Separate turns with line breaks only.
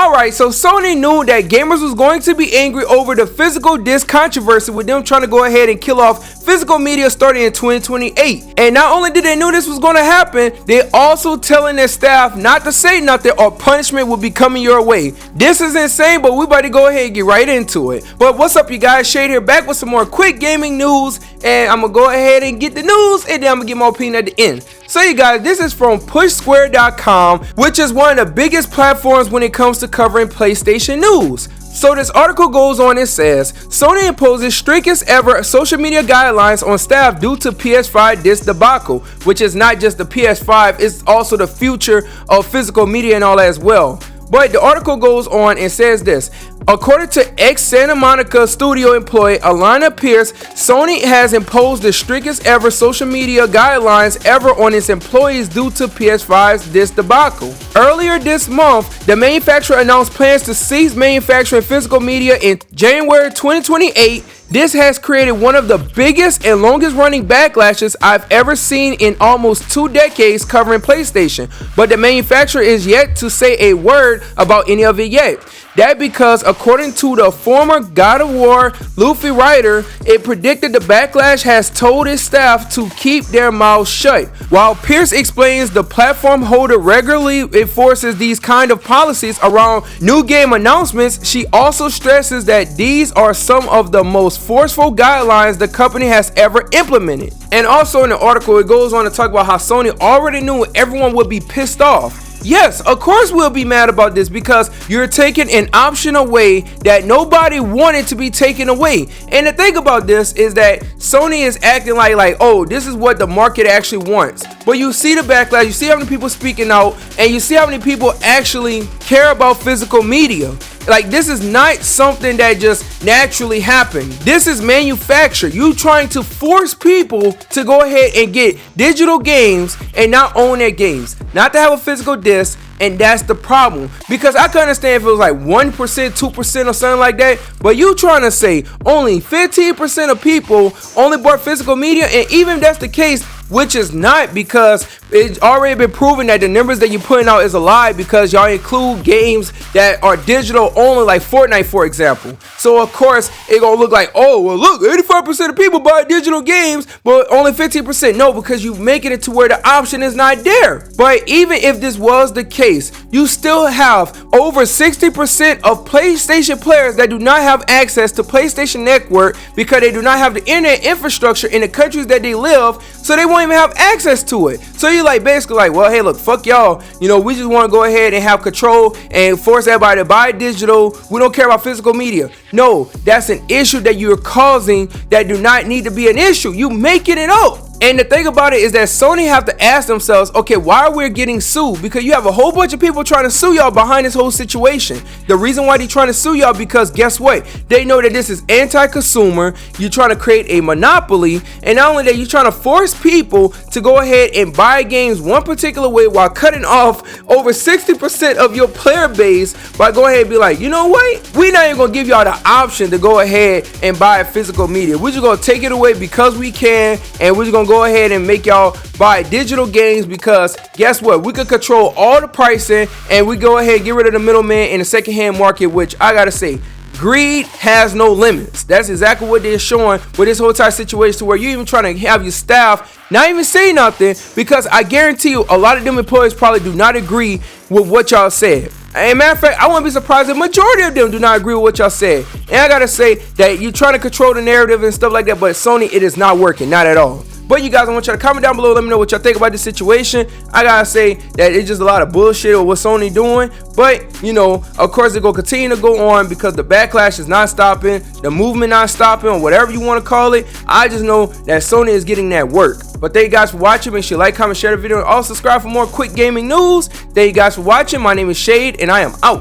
Alright, so Sony knew that gamers was going to be angry over the physical disc controversy with them trying to go ahead and kill off physical media starting in 2028. And not only did they know this was going to happen, they also telling their staff not to say nothing or punishment will be coming your way. This is insane, but we about to go ahead and get right into it. But what's up, you guys? Shade here, back with some more quick gaming news, and I'm going to go ahead and get the news, and then I'm going to get my opinion at the end. So you guys, this is from pushsquare.com, which is one of the biggest platforms when it comes to covering PlayStation news. So this article goes on and says, Sony imposes strictest ever social media guidelines on staff due to PS5 disc debacle, which is not just the PS5, it's also the future of physical media and all that as well. But the article goes on and says this. According to ex-Santa Monica studio employee Alana Pearce, Sony has imposed the strictest ever social media guidelines ever on its employees due to PS5's disc debacle. Earlier this month, the manufacturer announced plans to cease manufacturing physical media in January 2028. This has created one of the biggest and longest running backlashes I've ever seen in almost 2 decades covering PlayStation, but the manufacturer is yet to say a word about any of it yet. That because according to the former God of War Luffy writer, it predicted the backlash has told its staff to keep their mouths shut. While Pearce explains the platform holder regularly enforces these kind of policies around new game announcements, she also stresses that these are some of the most forceful guidelines the company has ever implemented. And also in the article, it goes on to talk about how Sony already knew everyone would be pissed off. Yes, of course we'll be mad about this because you're taking an option away that nobody wanted to be taken away. And the thing about this is that Sony is acting like, oh, this is what the market actually wants. But you see the backlash, you see how many people speaking out, and you see how many people actually care about physical media. Like, this is not something that just naturally happened. This is manufactured. You trying to force people to go ahead and get digital games and not own their games, not to have a physical disc. And that's the problem, because I can understand if it was like 1%, 2% or something like that, but you trying to say only 15% of people only bought physical media, and even if that's the case, which is not, because it's already been proven that the numbers that you're putting out is a lie, because y'all include games that are digital only, like Fortnite for example. So of course it gonna look like, oh well, look, 85% of people buy digital games but only 15%. No, because you making it to where the option is not there. But even if this was the case, you still have over 60% of PlayStation players that do not have access to PlayStation Network because they do not have the internet infrastructure in the countries that they live, so they won't even have access to it. So you're like basically like, well, hey, look, fuck y'all, you know, we just want to go ahead and have control and force everybody to buy digital. We don't care about physical media. No, that's an issue that you're causing that do not need to be an issue. You making it up. And the thing about it is that Sony have to ask themselves, okay, why are we getting sued? Because you have a whole bunch of people trying to sue y'all behind this whole situation. The reason why they're trying to sue y'all, because guess what? They know that this is anti-consumer. You're trying to create a monopoly. And not only that, you're trying to force people to go ahead and buy games one particular way while cutting off over 60% of your player base by going ahead and be like, you know what? We're not even going to give y'all the option to go ahead and buy physical media. We're just going to take it away because we can, and we're just going to go ahead and make y'all buy digital games, because guess what? We could control all the pricing, and we go ahead and get rid of the middleman in the secondhand market, which I gotta say, greed has no limits. That's exactly what they're showing with this whole entire situation, to where you're even trying to have your staff not even say nothing, because I guarantee you a lot of them employees probably do not agree with what y'all said. And matter of fact, I wouldn't be surprised if the majority of them do not agree with what y'all said. And I gotta say that you're trying to control the narrative and stuff like that, but Sony, it is not working, not at all. But you guys, I want y'all to comment down below, let me know what y'all think about this situation. I gotta say that it's just a lot of bullshit of what Sony doing, but you know, of course they're gonna continue to go on because the backlash is not stopping, the movement not stopping, or whatever you want to call it. I just know that Sony is getting that work. But thank you guys for watching. Make sure you like, comment, share the video, and also subscribe for more quick gaming news. Thank you guys for watching. My name is Shade, and I am out.